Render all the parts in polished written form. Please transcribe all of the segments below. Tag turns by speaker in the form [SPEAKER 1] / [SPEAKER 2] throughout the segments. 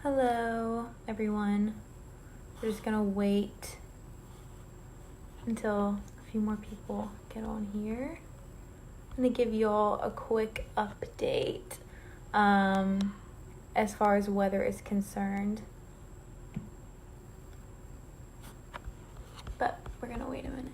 [SPEAKER 1] Hello, everyone. We're just gonna wait until a few more people get on here. I'm gonna give you all a quick update as far as weather is concerned. But we're gonna wait a minute.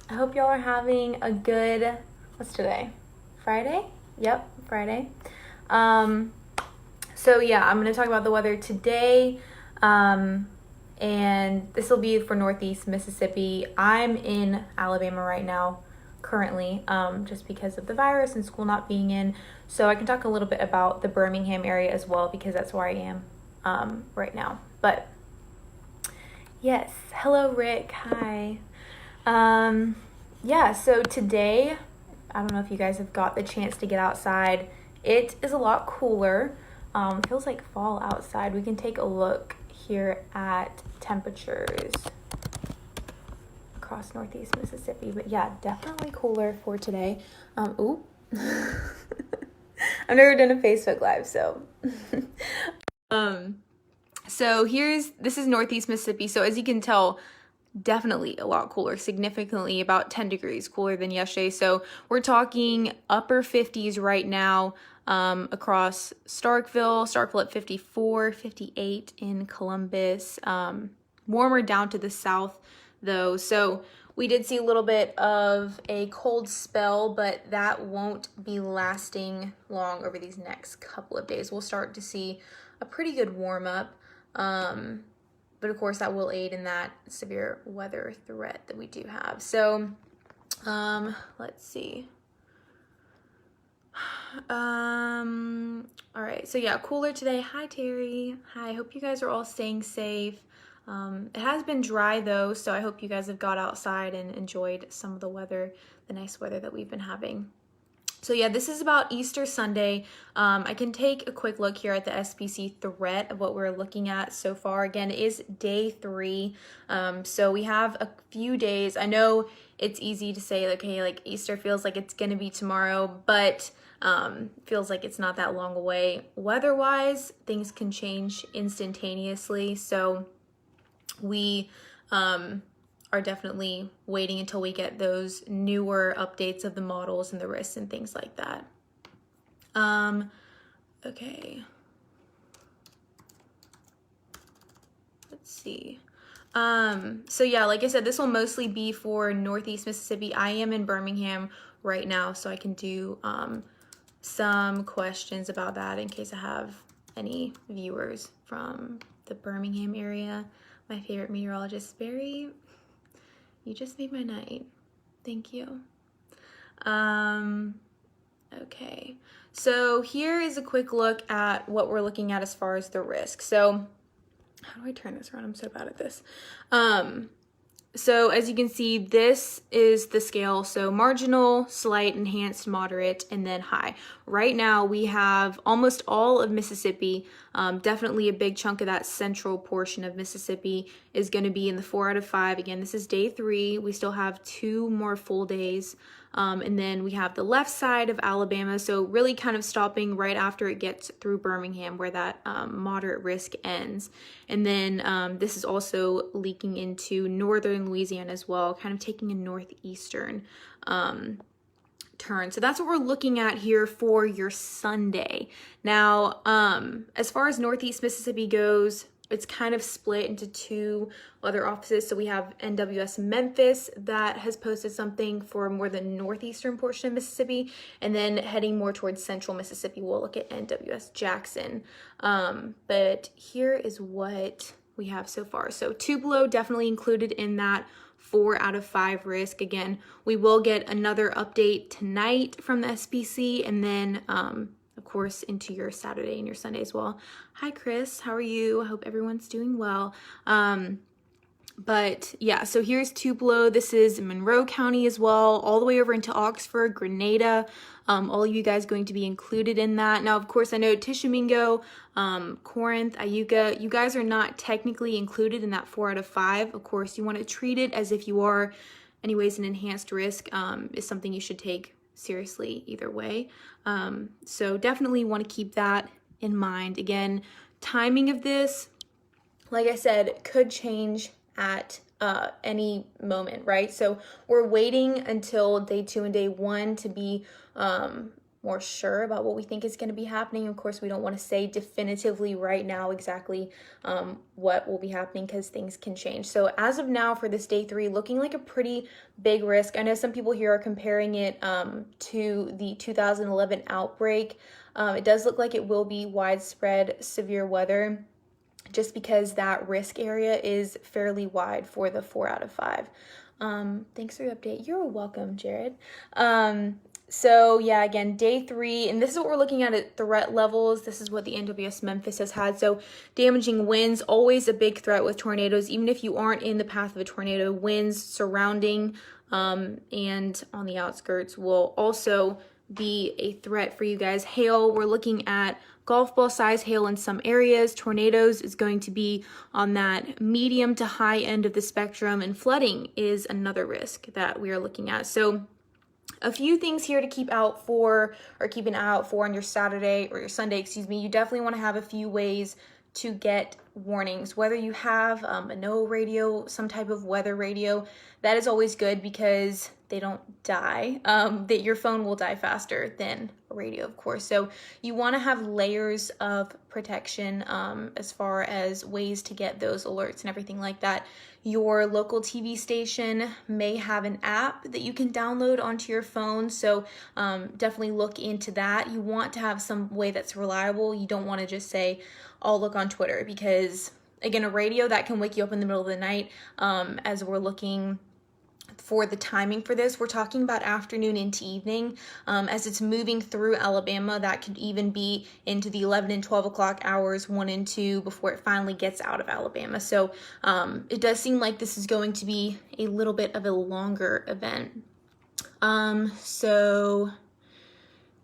[SPEAKER 1] I hope y'all are having a good, what's today? Friday? Yep, Friday. So yeah, I'm gonna talk about the weather today. And this will be for Northeast Mississippi. I'm in Alabama right now, currently, just because of the virus and school not being in. So I can talk a little bit about the Birmingham area as well, because that's where I am right now. But yes, hello Rick, hi. Yeah, so today, I don't know if you guys have got the chance to get outside. It is a lot cooler. It feels like fall outside. We can take a look here at temperatures across Northeast Mississippi. But yeah, definitely cooler for today. Ooh. I've never done a Facebook Live, so. So this is Northeast Mississippi. So as you can tell, definitely a lot cooler, significantly about 10 degrees cooler than yesterday. So we're talking upper 50s right now across Starkville at 54, 58 in Columbus. Warmer down to the south though. So we did see a little bit of a cold spell, but that won't be lasting long over these next couple of days. We'll start to see a pretty good warm up. But of course that will aid in that severe weather threat that we do have. So, let's see. All right, so yeah, cooler today. Hi, Terry. Hi, hope you guys are all staying safe. It has been dry though, so I hope you guys have got outside and enjoyed some of the weather, the nice weather that we've been having. So yeah, this is about Easter Sunday. I can take a quick look here at the SPC threat of what we're looking at so far. Again, it is day 3. So we have a few days. I know it's easy to say, okay, like Easter feels like it's gonna be tomorrow, but feels like it's not that long away. Weather-wise, things can change instantaneously. So we are definitely waiting until we get those newer updates of the models and the risks and things like that. Okay. Let's see. So yeah, like I said, this will mostly be for Northeast Mississippi. I am in Birmingham right now, so I can do some questions about that in case I have any viewers from the Birmingham area. My favorite meteorologist, Barry. You just made my night. Thank you. Okay, so here is a quick look at what we're looking at as far as the risk. So how do I turn this around? I'm so bad at this. So as you can see, this is the scale. So marginal, slight, enhanced, moderate, and then high. Right now we have almost all of Mississippi. Definitely a big chunk of that central portion of Mississippi is going to be in the 4 out of 5. Again, this is day 3. We still have 2 more full days. And then we have the left side of Alabama, so really kind of stopping right after it gets through Birmingham where that moderate risk ends. And then this is also leaking into northern Louisiana as well, kind of taking a northeastern turn. So that's what we're looking at here for your Sunday. Now, as far as Northeast Mississippi goes, it's kind of split into 2 other offices. So we have NWS Memphis that has posted something for more the northeastern portion of Mississippi, and then heading more towards central Mississippi, we'll look at NWS Jackson. But here is what we have so far. So Tupelo definitely included in that 4 out of 5 risk. Again, we will get another update tonight from the SPC, and then of course into your Saturday and your Sunday as well. Hi Chris, how are you? I hope everyone's doing well. But yeah, so here's Tupelo. This is Monroe County as well, all the way over into Oxford, Grenada. All of you guys going to be included in that. Now, of course, I know Tishomingo, Corinth, Iuka, you guys are not technically included in that 4 out of 5. Of course, you want to treat it as if you are. Anyways, an enhanced risk is something you should take seriously either way. So definitely want to keep that in mind. Again, timing of this, like I said, could change at any moment, right? So we're waiting until day 2 and day 1 to be more sure about what we think is going to be happening. Of course, we don't want to say definitively right now exactly what will be happening because things can change. So as of now, for this day 3, looking like a pretty big risk. I know some people here are comparing it to the 2011 outbreak. It does look like it will be widespread severe weather, just because that risk area is fairly wide for the 4 out of 5. Thanks for the update. You're welcome, Jared. So yeah, again, day 3, and this is what we're looking at threat levels. This is what the NWS Memphis has had. So damaging winds, always a big threat with tornadoes. Even if you aren't in the path of a tornado, winds surrounding and on the outskirts will also be a threat for you guys. Hail, we're looking at golf ball size hail in some areas. Tornadoes is going to be on that medium to high end of the spectrum, and flooding is another risk that we are looking at. So a few things here to keep out for, or keep an eye out for on your Saturday or your Sunday, excuse me. You definitely want to have a few ways to get warnings, whether you have a NOAA radio, some type of weather radio. That is always good because they don't die. That your phone will die faster than a radio, of course. So you want to have layers of protection as far as ways to get those alerts and everything like that. Your local TV station may have an app that you can download onto your phone, so definitely look into that. You want to have some way that's reliable. You don't want to just say, I'll look on Twitter, because again, a radio that can wake you up in the middle of the night. As we're looking for the timing for this, we're talking about afternoon into evening. As it's moving through Alabama, that could even be into the 11 and 12 o'clock hours, 1 and 2, before it finally gets out of Alabama. So it does seem like this is going to be a little bit of a longer event. So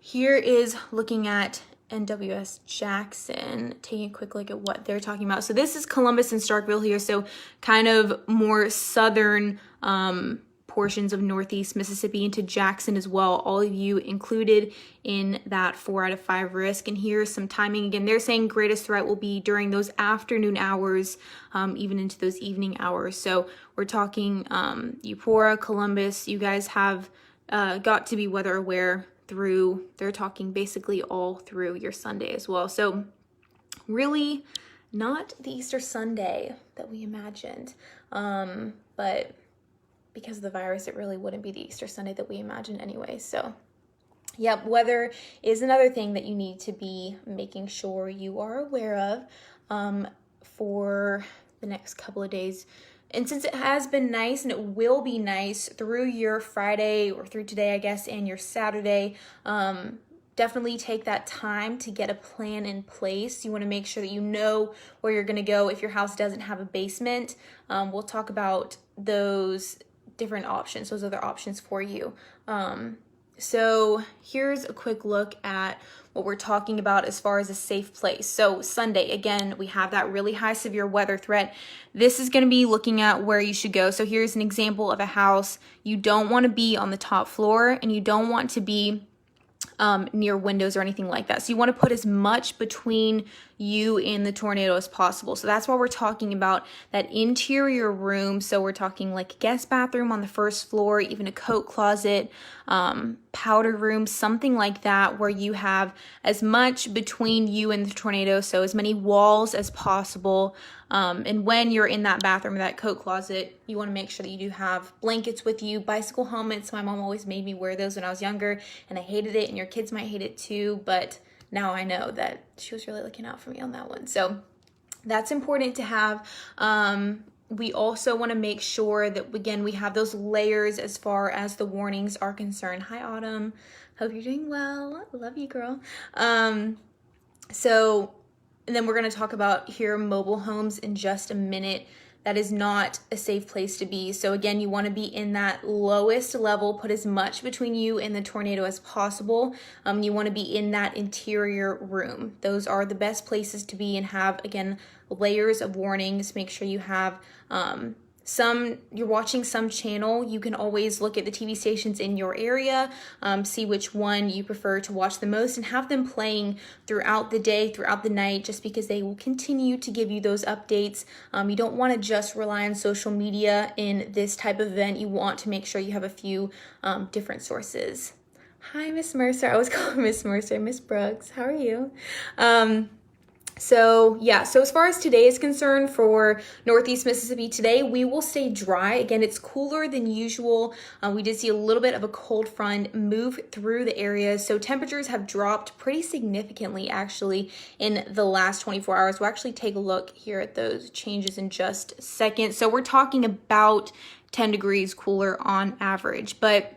[SPEAKER 1] here is looking at NWS Jackson, taking a quick look at what they're talking about. So this is Columbus and Starkville here, so kind of more southern portions of Northeast Mississippi into Jackson as well. All of you included in that 4 out of 5 risk. And here's some timing. Again, they're saying greatest threat will be during those afternoon hours, even into those evening hours. So we're talking Eupora, Columbus. You guys have got to be weather aware through, they're talking basically all through your Sunday as well. So really not the Easter Sunday that we imagined, but because of the virus, it really wouldn't be the Easter Sunday that we imagined anyway. So yep, weather is another thing that you need to be making sure you are aware of for the next couple of days. And since it has been nice, and it will be nice through your Friday, or through today, I guess, and your Saturday, definitely take that time to get a plan in place. You want to make sure that you know where you're going to go. If your house doesn't have a basement, we'll talk about those different options, those other options for you. So here's a quick look at what we're talking about as far as a safe place. So Sunday, again, we have that really high severe weather threat. This is going to be looking at where you should go. So here's an example of a house. You don't want to be on the top floor, and you don't want to be near windows or anything like that. So you want to put as much between you and the tornado as possible. So that's why we're talking about that interior room. So we're talking like guest bathroom on the first floor, even a coat closet, powder room, something like that, where you have as much between you and the tornado, so as many walls as possible. And when you're in that bathroom or that coat closet, you want to make sure that you do have blankets with you, bicycle helmets. My mom always made me wear those when I was younger, and I hated it, and your kids might hate it too, but now I know that she was really looking out for me on that one. So that's important to have. We also want to make sure that, again, we have those layers as far as the warnings are concerned. Hi, Autumn. Hope you're doing well. Love you, girl. So, and then we're going to talk about here mobile homes in just a minute. That is not a safe place to be. So again, you want to be in that lowest level, put as much between you and the tornado as possible. You want to be in that interior room. Those are the best places to be, and have, again, layers of warnings. Make sure you have you're watching some channel, you can always look at the TV stations in your area, see which one you prefer to watch the most, and have them playing throughout the day, throughout the night, just because they will continue to give you those updates. You don't want to just rely on social media in this type of event. You want to make sure you have a few different sources. Hi, Miss Mercer. I was calling Miss Mercer, Miss Brooks. How are you? So as far as today is concerned for Northeast Mississippi, today we will stay dry. Again, it's cooler than usual. We did see a little bit of a cold front move through the area. So temperatures have dropped pretty significantly actually in the last 24 hours. We'll actually take a look here at those changes in just a second. So we're talking about 10 degrees cooler on average. But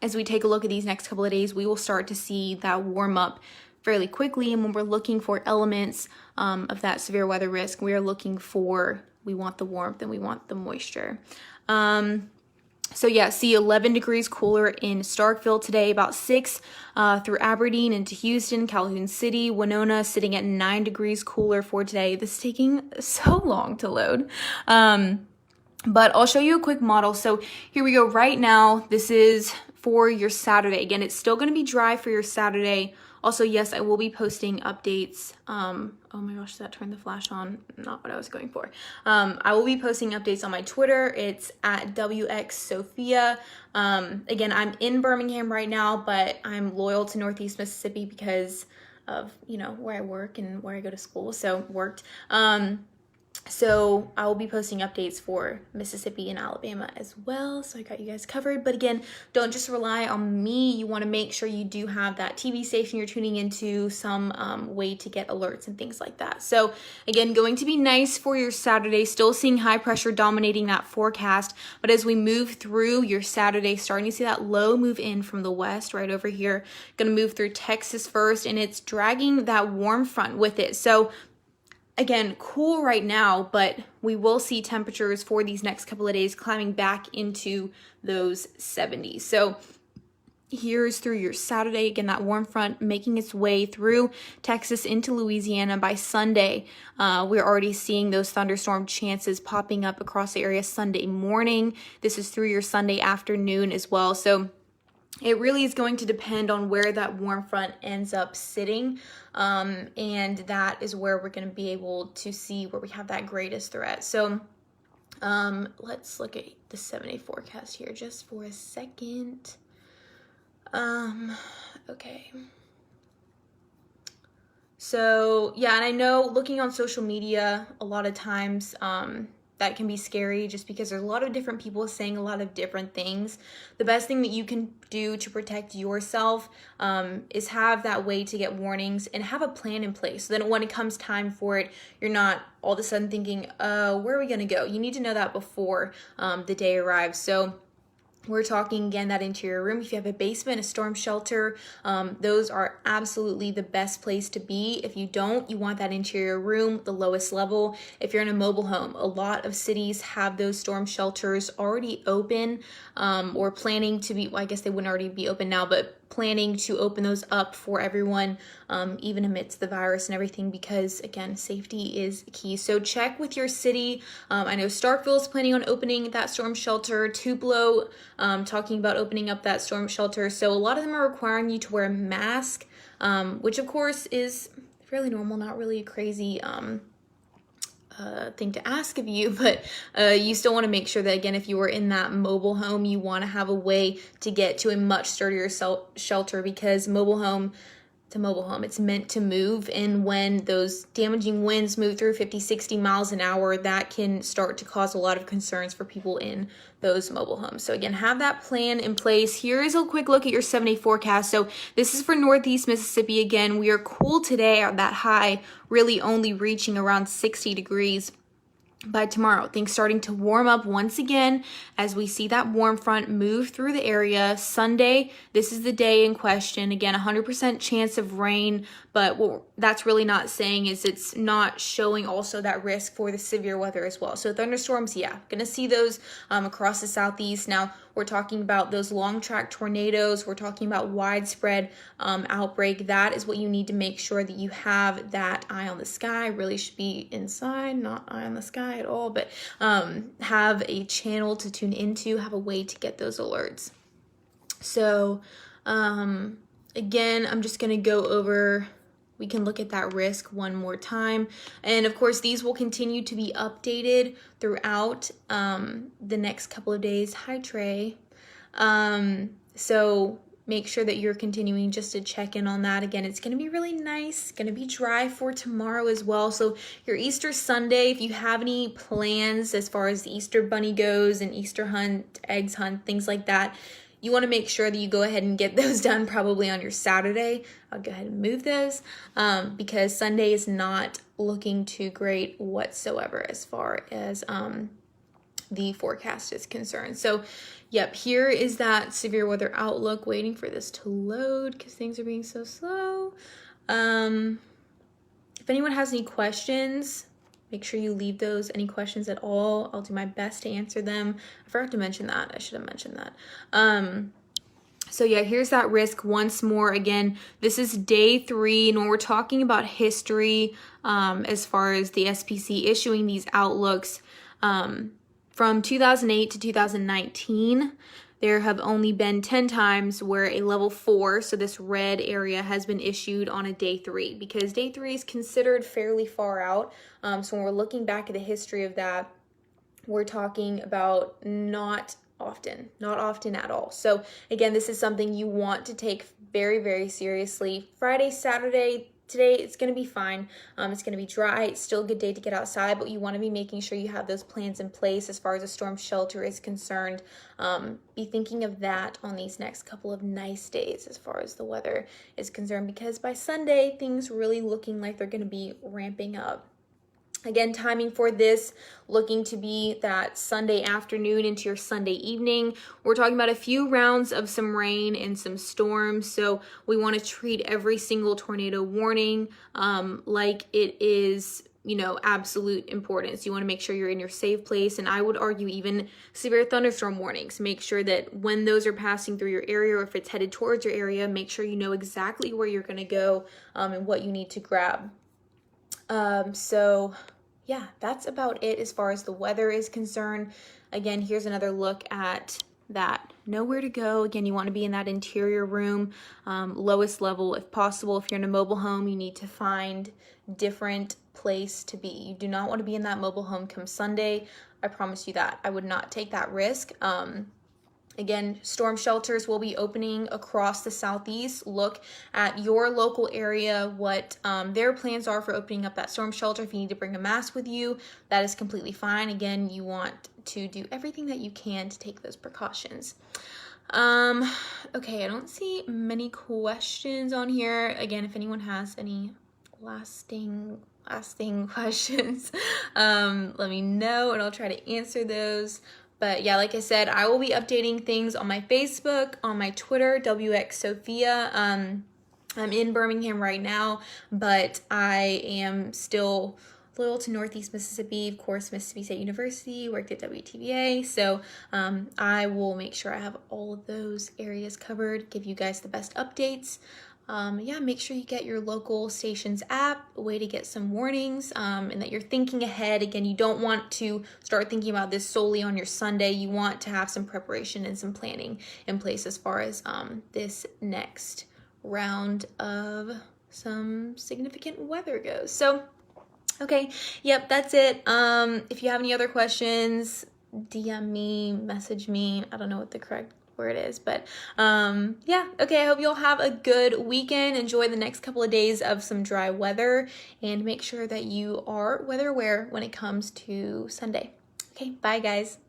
[SPEAKER 1] as we take a look at these next couple of days, we will start to see that warm up fairly quickly. And when we're looking for elements of that severe weather risk, we want the warmth and we want the moisture. See 11 degrees cooler in Starkville today, about 6 through Aberdeen into Houston, Calhoun City, Winona sitting at 9 degrees cooler for today. This is taking so long to load. But I'll show you a quick model. So here we go. Right now, this is for your Saturday. Again, it's still going to be dry for your Saturday. Also, yes, I will be posting updates. Oh my gosh, that turned the flash on. Not what I was going for. I will be posting updates on my Twitter. It's at WXSophia. Again, I'm in Birmingham right now, but I'm loyal to Northeast Mississippi because of, where I work and where I go to school. So worked. So I will be posting updates for Mississippi and Alabama as well. So I got you guys covered. But again, don't just rely on me. You want to make sure you do have that TV station you're tuning into, some way to get alerts and things like that. So again, going to be nice for your Saturday. Still seeing high pressure dominating that forecast. But as we move through your Saturday, starting to see that low move in from the west right over here. Going to move through Texas first, and it's dragging that warm front with it. So again, cool right now, but we will see temperatures for these next couple of days climbing back into those 70s. So here's through your Saturday. Again, that warm front making its way through Texas into Louisiana. By Sunday, we're already seeing those thunderstorm chances popping up across the area Sunday morning. This is through your Sunday afternoon as well. So it really is going to depend on where that warm front ends up sitting. And that is where we're going to be able to see where we have that greatest threat. So let's look at the 7-day forecast here just for a second. Okay. So yeah, and I know looking on social media a lot of times, that can be scary just because there's a lot of different people saying a lot of different things. The best thing that you can do to protect yourself is have that way to get warnings and have a plan in place. So then when it comes time for it, you're not all of a sudden thinking, where are we going to go? You need to know that before the day arrives. So we're talking, again, that interior room. If you have a basement, a storm shelter, those are absolutely the best place to be. If you don't, you want that interior room, the lowest level. If you're in a mobile home, a lot of cities have those storm shelters already open or planning to be, well, I guess they wouldn't already be open now, but planning to open those up for everyone, even amidst the virus and everything, because again, safety is key. So check with your city. I know Starkville is planning on opening that storm shelter. Tupelo talking about opening up that storm shelter. So a lot of them are requiring you to wear a mask, which of course is fairly normal, not really a crazy thing to ask of you, but you still want to make sure that, again, if you are in that mobile home, you want to have a way to get to a much sturdier shelter, because mobile home to mobile home, it's meant to move, and when those damaging winds move through 50-60 miles an hour, that can start to cause a lot of concerns for people in those mobile homes. So again, have that plan in place. Here is a quick look at your 7-day forecast. So this is for Northeast Mississippi. Again, we are cool today at that high, really only reaching around 60 degrees. By tomorrow, things starting to warm up once again as we see that warm front move through the area. Sunday, this is the day in question. Again, 100% chance of rain, but what that's really not saying is it's not showing also that risk for the severe weather as well. So thunderstorms, yeah, gonna see those across the southeast. Now, we're talking about those long track tornadoes, we're talking about widespread outbreak. That is what you need to make sure that you have that eye on the sky. Really should be inside, not eye on the sky at all, but have a channel to tune into, have a way to get those alerts. So again, I'm just going to go over, we can look at that risk one more time. And of course, these will continue to be updated throughout the next couple of days. Hi, Trey. So make sure that you're continuing just to check in on that. Again, it's going to be really nice. It's going to be dry for tomorrow as well. So your Easter Sunday, if you have any plans as far as the Easter bunny goes and Easter hunt, eggs hunt, things like that, you want to make sure that you go ahead and get those done probably on your Saturday. I'll go ahead and move those because Sunday is not looking too great whatsoever as far as the forecast is concerned. So, yep, here is that severe weather outlook. Waiting for this to load because things are being so slow. If anyone has any questions, make sure you leave those. Any questions at all, I'll do my best to answer them. I forgot to mention that. I should have mentioned that. So yeah, here's that risk once more. Again, this is day 3, and when we're talking about history, as far as the SPC issuing these outlooks, from 2008 to 2019, there have only been 10 times where a level 4, so this red area, has been issued on a day 3, because day 3 is considered fairly far out. So when we're looking back at the history of that, we're talking about not often at all. So again, this is something you want to take very, very seriously. Friday, Saturday, today, it's going to be fine. It's going to be dry. It's still a good day to get outside, but you want to be making sure you have those plans in place as far as a storm shelter is concerned. Be thinking of that on these next couple of nice days as far as the weather is concerned, because by Sunday, things really looking like they're going to be ramping up. Again, timing for this looking to be that Sunday afternoon into your Sunday evening. We're talking about a few rounds of some rain and some storms. So we want to treat every single tornado warning like it is, absolute importance. You want to make sure you're in your safe place. And I would argue even severe thunderstorm warnings. Make sure that when those are passing through your area, or if it's headed towards your area, make sure you know exactly where you're going to go and what you need to grab. So yeah, that's about it as far as the weather is concerned. Again, here's another look at that nowhere to go. Again, you want to be in that interior room, lowest level if possible. If you're in a mobile home, you need to find different place to be. You do not want to be in that mobile home come Sunday. I promise you that. I would not take that risk. Again, storm shelters will be opening across the southeast. Look at your local area, what their plans are for opening up that storm shelter. If you need to bring a mask with you, that is completely fine. Again, you want to do everything that you can to take those precautions. Okay, I don't see many questions on here. Again, if anyone has any lasting questions, let me know and I'll try to answer those. But yeah, like I said, I will be updating things on my Facebook, on my Twitter, WX Sophia. I'm in Birmingham right now, but I am still loyal to Northeast Mississippi, of course, Mississippi State University, worked at WTVA. So I will make sure I have all of those areas covered, give you guys the best updates. Yeah, make sure you get your local station's app, a way to get some warnings, and that you're thinking ahead. Again, you don't want to start thinking about this solely on your Sunday. You want to have some preparation and some planning in place as far as this next round of some significant weather goes. So, okay, yep, that's it. If you have any other questions, DM me, message me. I don't know what the correct word is, but yeah, okay, I hope you'll have a good weekend. Enjoy the next couple of days of some dry weather, and make sure that you are weather aware when it comes to Sunday. Okay, bye guys.